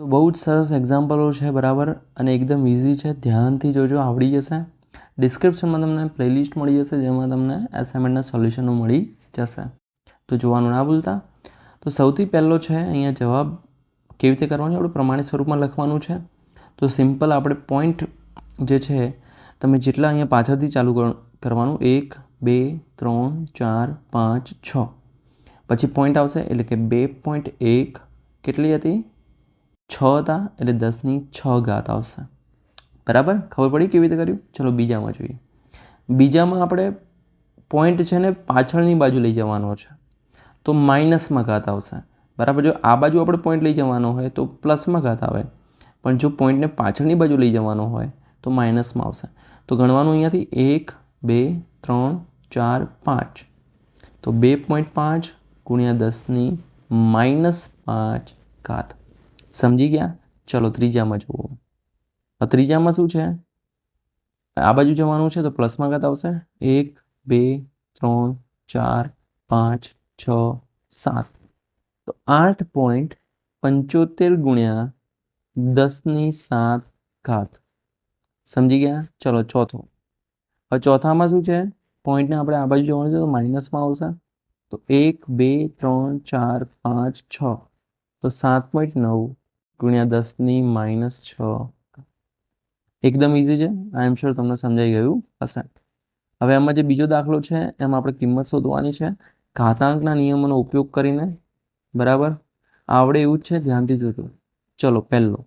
તો બહુ જ સરસ એક્ઝામ્પલો છે બરાબર, અને એકદમ ઇઝી છે, ધ્યાનથી જોજો, આવડી જશે. ડિસ્ક્રિપ્શનમાં તમને પ્લેલિસ્ટ મળી જશે જેમાં તમને એસાઇનમેન્ટના સોલ્યુશનો મળી જશે, તો જોવાનું ના ભૂલતા. તો સૌથી પહેલો છે અહીંયા જવાબ કેવી રીતે કરવાનો છે, આપણે પ્રમાણિત સ્વરૂપમાં લખવાનું છે. તો સિમ્પલ આપણે પોઈન્ટ જે છે તમે જેટલા અહીંયા પાછળથી ચાલુ કરવાનું, 1 2 3 4 5 6, પછી પોઈન્ટ આવશે એટલે કે 2.1 કેટલી હતી, 6 હતા, એટલે 10ની 6 ઘાત આવશે. બરાબર, ખબર પડી કેવી રીતે કર્યું? ચલો બીજામાં જોઈએ. બીજામાં આપણે પોઈન્ટ છે ને પાછળની બાજુ લઈ જવાનો છે, તો માઇનસમાં ઘાત આવશે. બરાબર, જો આ બાજુ આપણે પોઈન્ટ લઈ જવાનો હોય તો પ્લસમાં ઘાત આવે, પણ જો પોઈન્ટને પાછળની બાજુ લઈ જવાનો હોય તો માઇનસમાં આવશે. તો ગણવાનું અહીંયાથી 1 2 3 4 5, તો 2.5 ગુણ્યા 10ની -5 ઘાત. સમજી ગયા? ચલો ત્રીજામાં જુઓ. ત્રીજામાં શું છે, આ બાજુ જવાનું છે તો પ્લસમાં ઘાત આવશે, 1 2 3 4 5 6 7, તો 8.75 ગુણ્યા 10ની 7 ઘાત. સમજી ગયા? ચલો ચોથો. હવે ચોથામાં શું છે, પોઈન્ટને આપણે આ બાજુ જવાનું છે તો માઇનસમાં આવશે, તો 1 2 3 4 5 6, તો 7.9 ગુણ્યા 10ની -6. એકદમ ઇઝી છે, આઈ એમ શ્યોર તમને સમજાઈ ગયું હશે. હવે આમાં જે બીજો દાખલો છે એમાં આપણે કિંમત શોધવાની છે ઘાતાંકના નિયમોનો ઉપયોગ કરીને. બરાબર, આવડે એવું જ છે, ધ્યાનથી જોજો. ચલો પહેલો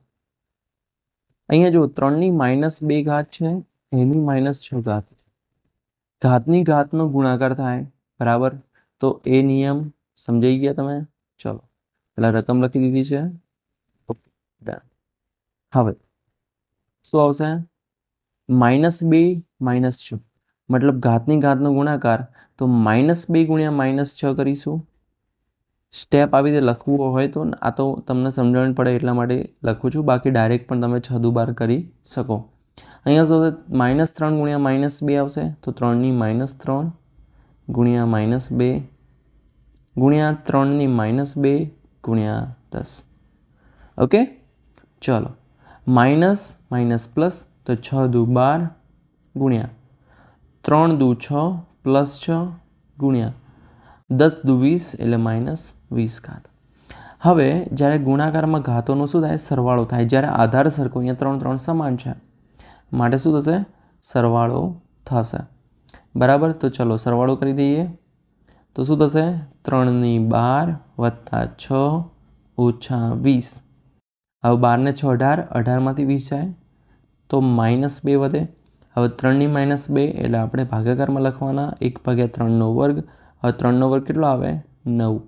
અહીંયા જો 3ની -2 ઘાત છે, એની -6 ઘાત. ઘાતની ઘાતનો ગુણાકાર થાય, બરાબર, તો એ નિયમ સમજાઈ ગયા તમે? ચલો પેલા રકમ લખી દીધી છે. હવે શું આવશે, -2 -6, મતલબ ઘાતની ઘાતનો ગુણાકાર, તો -2 ગુણ્યા -6 કરીશું. સ્ટેપ આવી રીતે લખવું હોય તો, આ તો તમને સમજણ પડે એટલા માટે લખું છું, બાકી ડાયરેક્ટ પણ તમે 6 દુ 12 કરી શકો. અહીંયા શું આવશે, -3 ગુણ્યા -2 આવશે, તો 3ની -3 ગુણ્યા -2 ગુણ્યા 3ની -2 ગુણ્યા 10. ઓકે, ચલો માઇનસ માઇનસ પ્લસ, તો 6 દુ 12 ગુણ્યા 3 દુ 6 પ્લસ 6 ગુણ્યા 10 દુ 20 એટલે -20 ઘાત. હવે જ્યારે ગુણાકારમાં ઘાતોનો શું થાય, સરવાળો થાય. જ્યારે આધાર સરખો, અહીંયા 3 3 સમાન છે માટે શું થશે, સરવાળો થશે. બરાબર, તો ચલો સરવાળો કરી દઈએ. તો શું થશે, 3ની 12 વત્તા 6 ઓછા 20. હવે 12 ને 6 18, 18માંથી 20 જાય તો -2 વધે. હવે 3ની -2 એટલે આપણે ભાગાકારમાં લખવાના, 1/3નો વર્ગ. હવે 3નો વર્ગ કેટલો આવે, 9,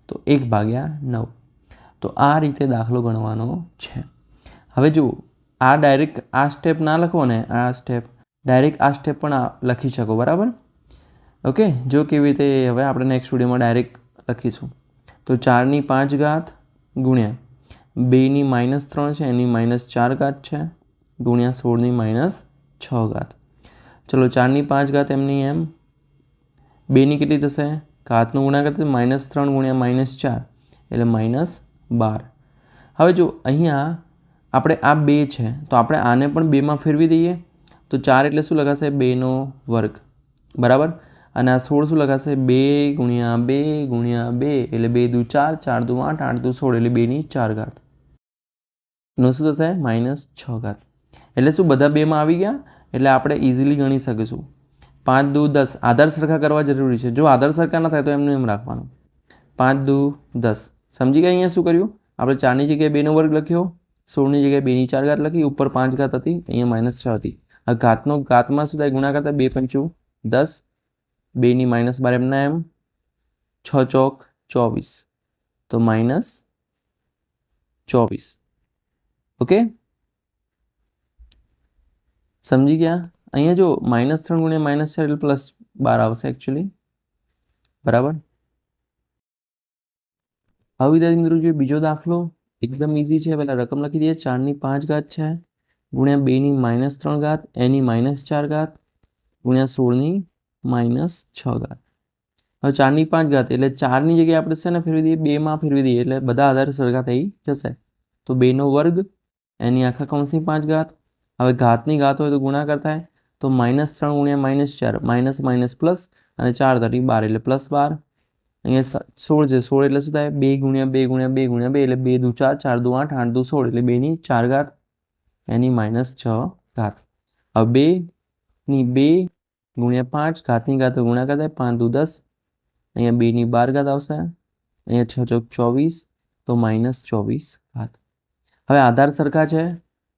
તો 1/9. તો આ રીતે દાખલો ગણવાનો છે. હવે જુઓ, આ ડાયરેક્ટ આ સ્ટેપ ના લખો ને, આ સ્ટેપ ડાયરેક્ટ આ સ્ટેપ પણ લખી શકો. બરાબર, ઓકે. જો કેવી રીતે હવે આપણે નેક્સ્ટ વિડીયોમાં ડાયરેક્ટ લખીશું. તો 4ની 5 ઘાત ગુણ્યા 2ની -3 છે, એની -4 ઘાત છે, ગુણ્યા 16ની -6 ઘાત. ચલો 4ની 5 ઘાત એમની એમ, 2ની કેટલી થશે, ઘાતનો ગુણાકાર થશે, -3 ગુણ્યા -4 એટલે -12. હવે જો અહીંયા આપણે આ 2 છે તો આપણે આને પણ 2માં ફેરવી દઈએ, તો 4 એટલે શું લખાશે, 2નો વર્ગ. બરાબર, અને આ 16 શું લખાશે, 2 ગુણ્યા 2 ગુણ્યા 2 એટલે 2 દુ 4, 4 દુ 8, 8 દુ 16 એટલે 2ની 4 ઘાત. નો શું થશે, -6 ઘાત. એટલે શું, બધા 2માં આવી ગયા, એટલે આપણે ઇઝીલી ગણી શકીશું. 5 દુ 10, આધાર સરખા કરવા જરૂરી છે. જો આધાર સરખા ના થાય તો એમનું એમ રાખવાનું. 5 દુ 10. સમજી ગયા? અહીંયા શું કર્યું, આપણે 4ની જગ્યાએ 2નો વર્ગ લખ્યો, 16ની જગ્યાએ 2ની 4 ઘાત લખી, ઉપર 5 ઘાત હતી, અહીંયા -6 હતી. આ ઘાતમાં શું થાય, ગુણાકાર થાય, 2 પંચું 10, 2ની -12 એમના એમ, 6 ચોક 24, તો -24. ઓકે, સમજી ગયા? અહીંયા જો -3 ગુણ્યા -4 એટલે +12 આવશે એકચ્યુઅલી. બરાબર, હવે વિદ્યાર્થી મિત્રો જોઈએ બીજો દાખલો, એકદમ ઇઝી છે. પહેલા રકમ લખી દઈએ, 4ની 5 ઘાત છે ગુણ્યા 2ની -3 ઘાત, એની -4 ઘાત ગુણ્યા 16ની -6 ઘાત. હવે 4ની 5 ઘાત એટલે 4ની જગ્યાએ આપણે છે ને ફેરવી દઈએ, 2માં ફેરવી દઈએ એટલે બધા આધાર સરખા થઈ જશે. તો તો 2નો વર્ગ એની આખા કૌંસની 5 ઘાત. હવે ઘાતની ઘાત હોય તો ગુણાકાર થાય તો -3 ગુણ્યા -4 માઇનસ માઇનસ પ્લસ અને 4 તરી 12 એટલે +12. અહીંયા 16 છે 16 એટલે શું થાય 2 ગુણ્યા 2 ગુણ્યા 2 ગુણ્યા 2 એટલે 2 દુ 4 4 દુ 8 8 દુ 16 એટલે 2ની 4 ઘાત એની -6 ઘાત. હવે 2 ની 2 ગુણ્યા 5 ઘાતની ઘાત ગુણાકાર થાય 5 દુ 10 અહીંયા 2ની 12 ઘાત આવશે. અહીંયા 6 ચોક 24 તો -24 ઘાત. હવે આધાર સરખા છે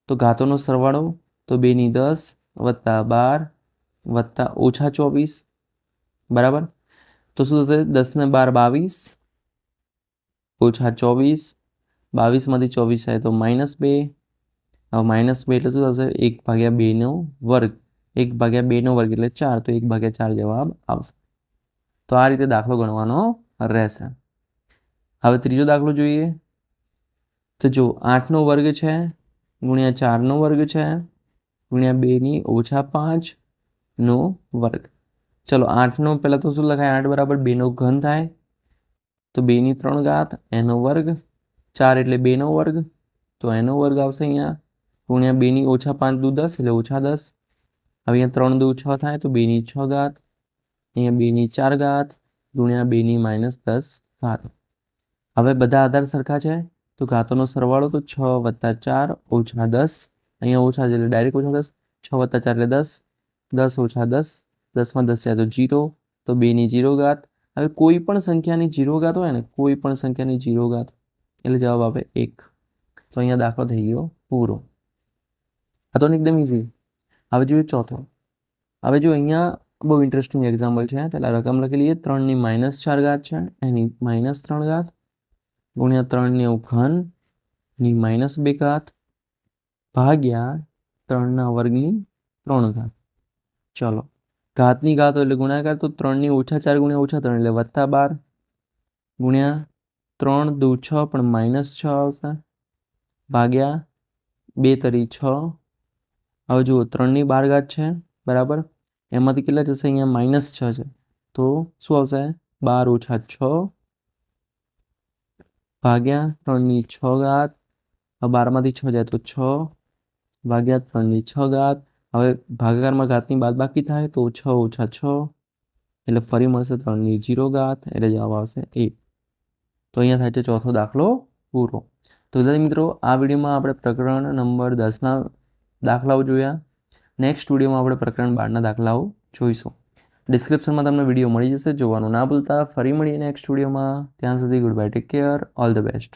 તો ઘાતોનો સરવાળો તો 2ની 10 વત્તા 12 વત્તા -24 બરાબર. તો શું થશે 10 ને 12 22 -24 22માંથી 24 થાય તો -2. હવે -2 એટલે શું થશે 1/2નો વર્ગ 1/2નો વર્ગ એટલે 4 તો 1/4 જવાબ આવશે. તો આ રીતે દાખલો ગણવાનો રહેશે. હવે ત્રીજો દાખલો જોઈએ તો જો 8નો વર્ગ છે ગુણ્યા 4નો વર્ગ છે ગુણ્યા 2ની -5 નો વર્ગ. ચલો 8નો પહેલાં તો શું લખાય 8 બરાબર 2નો ઘન થાય તો 2ની 3 ઘાત એનો વર્ગ 4 એટલે 2નો વર્ગ તો એનો વર્ગ આવશે અહીંયા ગુણ્યા 2ની -5 દુ 10 એટલે -10. હવે અહીંયા 3 દુ 6 થાય તો 2ની 6 ઘાત અહીંયા 2ની 4 ઘાત ગુણ્યા 2ની -10 ઘાત. હવે બધા આધાર સરખા છે તો ઘાતોનો સરવાળો તો 6 વત્તા 4 ઓછા 10 અહીંયા ઓછા છે એટલે ડાયરેક્ટ ઓછા 10 6 વત્તા 4 એટલે 10 10 ઓછા 10 10માં 10 જાય તો 0 તો 2ની 0 ઘાત. હવે કોઈ પણ સંખ્યાની 0 ઘાત હોય ને કોઈ પણ સંખ્યાની 0 ઘાત એટલે જવાબ આવે 1. તો અહીંયા દાખલો થઈ ગયો પૂરો. આ તો એકદમ ઇઝી. હવે જોઈએ ચોથો. હવે જો અહીંયા બહુ ઇન્ટરેસ્ટિંગ એક્ઝામ્પલ છે. પહેલાં રકમ લખી લઈએ 3ની -4 ઘાત છે એની -3 ઘાત ગુણ્યા 3ની ઘન ની -2 ઘાત ભાગ્યા 3ના વર્ગની 3 ઘાત. ચલો ઘાતની ઘાત એટલે ગુણાકાર તો 3ની -4 ગુણ્યા -3 એટલે +12 ગુણ્યા 3 દુ 6 પણ -6 આવશે ભાગ્યા 2 તરી 6. હવે જુઓ 3ની 12 ઘાત છે બરાબર એમાંથી કેટલા જશે અહીંયા -6 છે તો શું આવશે 12 - 6 ભાગ્યા 3ની 6 ઘાત. 12માંથી 6 જાય તો 6 ભાગ્યા 3ની 6 ઘાત. હવે ભાગાકારમાં ઘાતની બાદબાકી થાય તો 6 - 6 એટલે ફરી મળશે 3ની 0 ઘાત એટલે જવાબ આવશે 1. તો અહીંયા થાય છે ચોથો દાખલો પૂરો. તો વિદ્યાર્થી મિત્રો આ વિડીયોમાં આપણે પ્રકરણ નંબર 10ના દાખલાઓ જોયા. નેક્સ્ટ વિડીયોમાં આપણે પ્રકરણ 12ના દાખલાઓ જોઈશું. ડિસ્ક્રિપ્શનમાં તમને વિડીયો મળી જશે જોવાનું ના ભૂલતા. ફરી મળીએ નેક્સ્ટ વિડીયોમાં. ત્યાં સુધી good bye take care all the best.